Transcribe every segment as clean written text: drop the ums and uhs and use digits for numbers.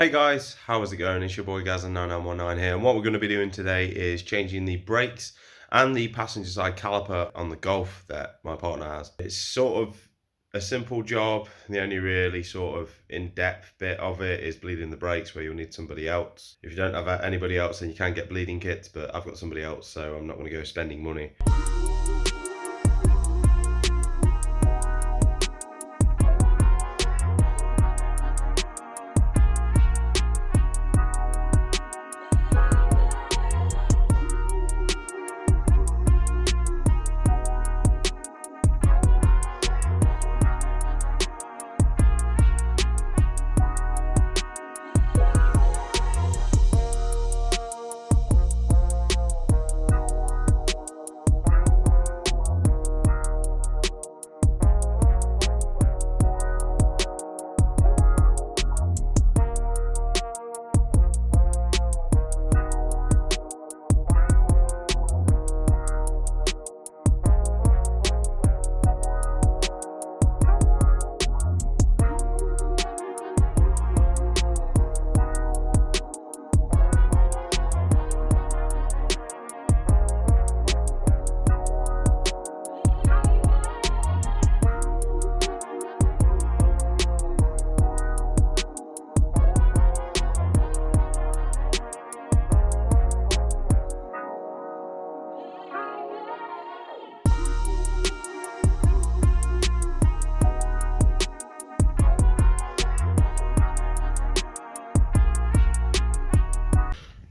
Hey guys, how is it going? It's your boy Gazza9919 here, and what we're going to be doing today is changing the brakes and the passenger side caliper on the Golf that my partner has. It's sort of a simple job. The only really sort of in-depth bit of it is bleeding the brakes, where you'll need somebody else. If you don't have anybody else, then you can get bleeding kits, but I've got somebody else, so I'm not going to go spending money.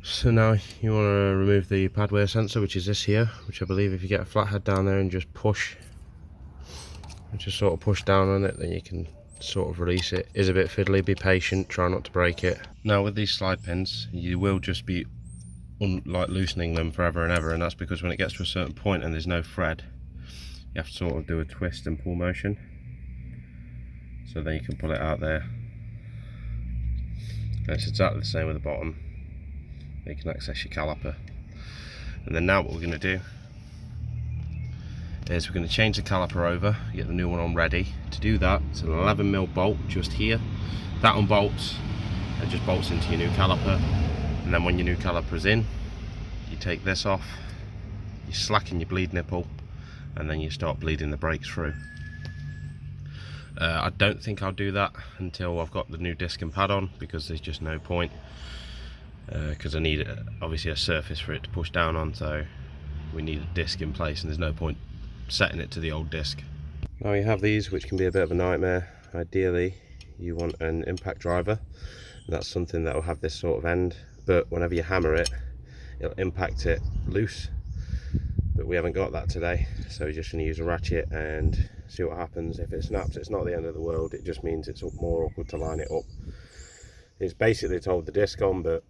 So now you want to remove the pad wear sensor, which is this here, which I believe if you get a flathead down there and just push, just sort of push down on it, then you can sort of release it. It is a bit fiddly, be patient, try not to break it. Now with these slide pins, you will just be like loosening them forever and ever, and that's because when it gets to a certain point and there's no thread, you have to sort of do a twist and pull motion, so then you can pull it out there. And it's exactly the same with the bottom. You can access your caliper. And then now what we're going to do is we're going to change the caliper over, get the new one on ready. To do that, it's an 11mm bolt just here. That unbolts and just bolts into your new caliper. And then when your new caliper is in, you take this off, you slacken your bleed nipple, and then you start bleeding the brakes through. I don't think I'll do that until I've got the new disc and pad on, because there's just no point. Because I need obviously a surface for it to push down on, so we need a disc in place, and there's no point setting it to the old disc. Now you have these, which can be a bit of a nightmare. Ideally you want an impact driver, and that's something that will have this sort of end, but whenever you hammer it, it'll impact it loose, but we haven't got that today, so we're just going to use a ratchet and see what happens. If it snaps, it's not the end of the world, it just means it's more awkward to line it up. It's basically to hold the disc on, but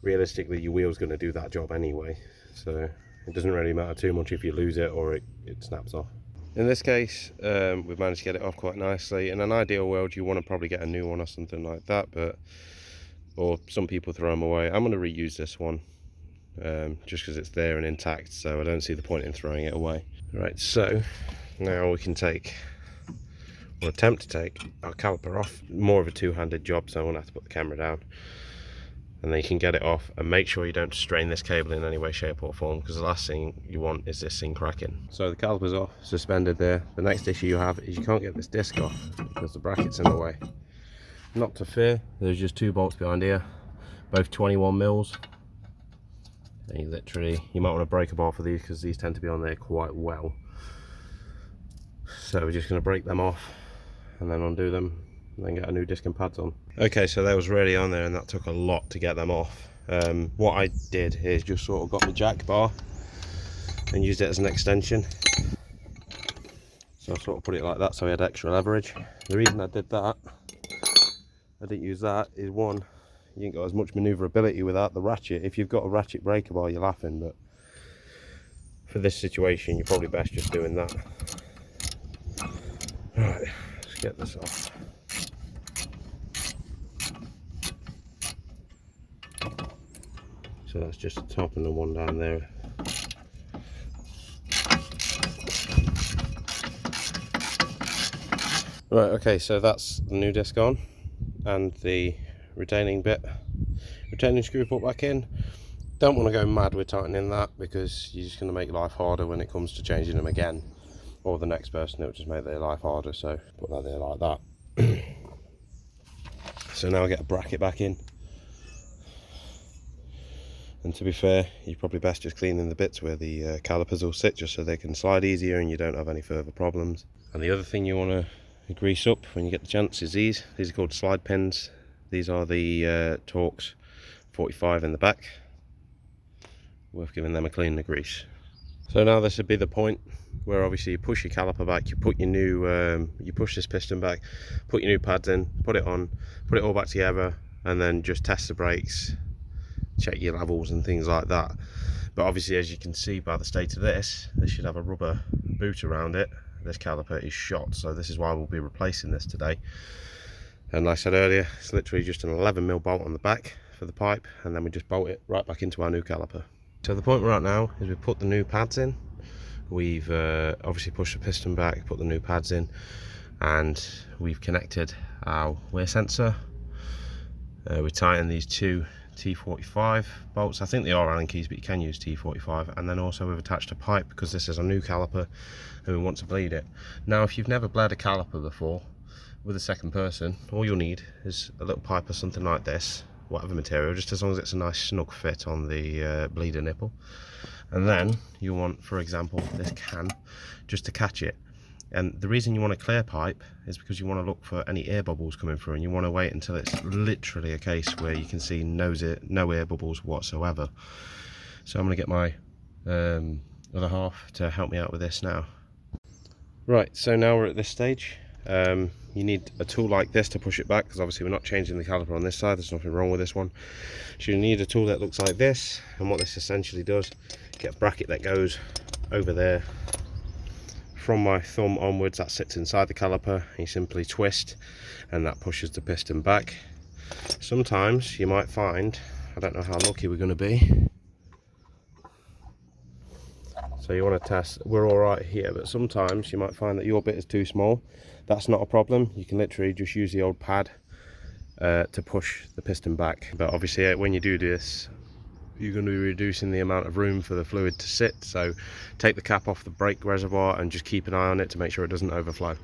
realistically your wheel's going to do that job anyway, so it doesn't really matter too much if you lose it or it snaps off. In this case, we've managed to get it off quite nicely. In an ideal world you want to probably get a new one or something like that, or some people throw them away. I'm going to reuse this one just because it's there and intact, so I don't see the point in throwing it away. Right, so now we can take, or attempt to take, our caliper off. More of a two-handed job, so I'm going to have to put the camera down. And then you can get it off, and make sure you don't strain this cable in any way, shape or form, because the last thing you want is this thing cracking. So the caliper's off, suspended there. The next issue you have is you can't get this disc off because the bracket's in the way. Not to fear, there's just two bolts behind here, both 21mm. And you might want to break a bar for these, because these tend to be on there quite well. So we're just going to break them off and then undo them, and then get a new disc and pads on. Okay, so they was really on there, and that took a lot to get them off. What I did is just sort of got my jack bar and used it as an extension. So I sort of put it like that so I had extra leverage. The reason I did that, I didn't use that, is one, you ain't got as much manoeuvrability without the ratchet. If you've got a ratchet breaker bar, you're laughing, but for this situation you're probably best just doing that. Right, let's get this off. So that's just the top and the one down there. Right, okay, so that's the new disc on, and the retaining screw put back in. Don't want to go mad with tightening that, because you're just going to make life harder when it comes to changing them again, or the next person, it will just make their life harder. So put that there like that. So now I get a bracket back in, and to be fair, you're probably best just cleaning the bits where the calipers will sit, just so they can slide easier and you don't have any further problems. And the other thing you want to grease up when you get the chance is these are called slide pins. These are the Torx 45 in the back. Worth giving them a clean and grease. So now this would be the point where obviously you push your caliper back, you put your new you push this piston back, put your new pads in, put it on, put it all back together, and then just test the brakes, check your levels and things like that. But obviously, as you can see by the state of this should have a rubber boot around it. This caliper is shot, so this is why we'll be replacing this today. And like I said earlier, it's literally just an 11mm bolt on the back for the pipe, and then we just bolt it right back into our new caliper. So the point we're at now is we've put the new pads in. We've obviously pushed the piston back, put the new pads in, and we've connected our wear sensor. We tightened these two T45 bolts. I think they are Allen keys, but you can use T45. And then also we've attached a pipe, because this is a new caliper and we want to bleed it. Now, if you've never bled a caliper before with a second person, all you'll need is a little pipe or something like this, whatever material, just as long as it's a nice snug fit on the bleeder nipple. And then you want, for example, this can, just to catch it. And the reason you want a clear pipe is because you want to look for any air bubbles coming through, and you want to wait until it's literally a case where you can see no air bubbles whatsoever. So I'm going to get my other half to help me out with this now. Right, so now we're at this stage. You need a tool like this to push it back, because obviously we're not changing the caliper on this side, there's nothing wrong with this one. So you need a tool that looks like this, and what this essentially does, get a bracket that goes over there. From my thumb onwards, that sits inside the caliper. You simply twist and that pushes the piston back. Sometimes you might find, I don't know how lucky we're going to be, so you want to test, we're all right here, but sometimes you might find that your bit is too small. That's not a problem, you can literally just use the old pad to push the piston back. But obviously when you do this, you're going to be reducing the amount of room for the fluid to sit, so take the cap off the brake reservoir and just keep an eye on it to make sure it doesn't overflow.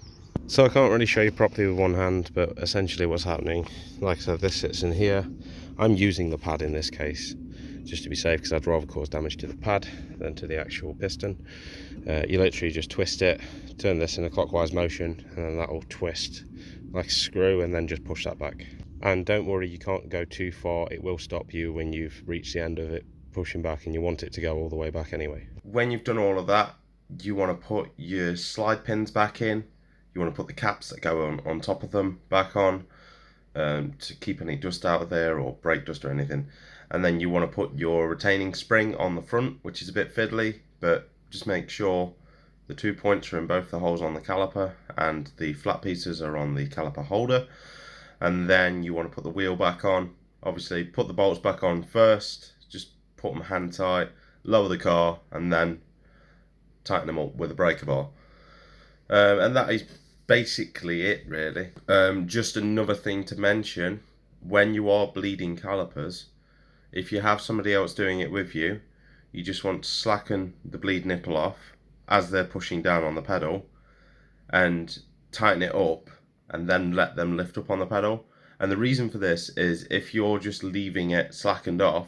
So I can't really show you properly with one hand, but essentially what's happening, like I said, this sits in here. I'm using the pad in this case just to be safe, because I'd rather cause damage to the pad than to the actual piston. You literally just twist it, turn this in a clockwise motion, and then that will twist like a screw, and then just push that back. And don't worry, you can't go too far, it will stop you when you've reached the end of it pushing back, and you want it to go all the way back anyway. When you've done all of that, you want to put your slide pins back in, you want to put the caps that go on top of them back on, to keep any dust out of there or brake dust or anything. And then you want to put your retaining spring on the front, which is a bit fiddly, but just make sure the 2 points are in both the holes on the caliper and the flat pieces are on the caliper holder. And then you want to put the wheel back on. Obviously put the bolts back on first, just put them hand tight, lower the car, and then tighten them up with a breaker bar. And that is basically it, really. Just another thing to mention, when you are bleeding calipers, if you have somebody else doing it with you, you just want to slacken the bleed nipple off as they're pushing down on the pedal and tighten it up, and then let them lift up on the pedal. And the reason for this is, if you're just leaving it slackened off,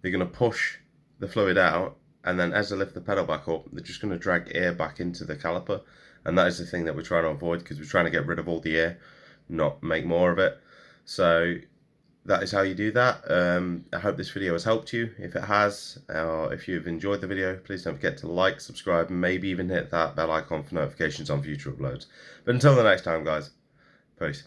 they're going to push the fluid out, and then as they lift the pedal back up, they're just going to drag air back into the caliper. And that is the thing that we're trying to avoid, because we're trying to get rid of all the air, not make more of it. So that is how you do that. I hope this video has helped you. If it has, or if you've enjoyed the video, please don't forget to like, subscribe, and maybe even hit that bell icon for notifications on future uploads. But until the next time, guys, peace.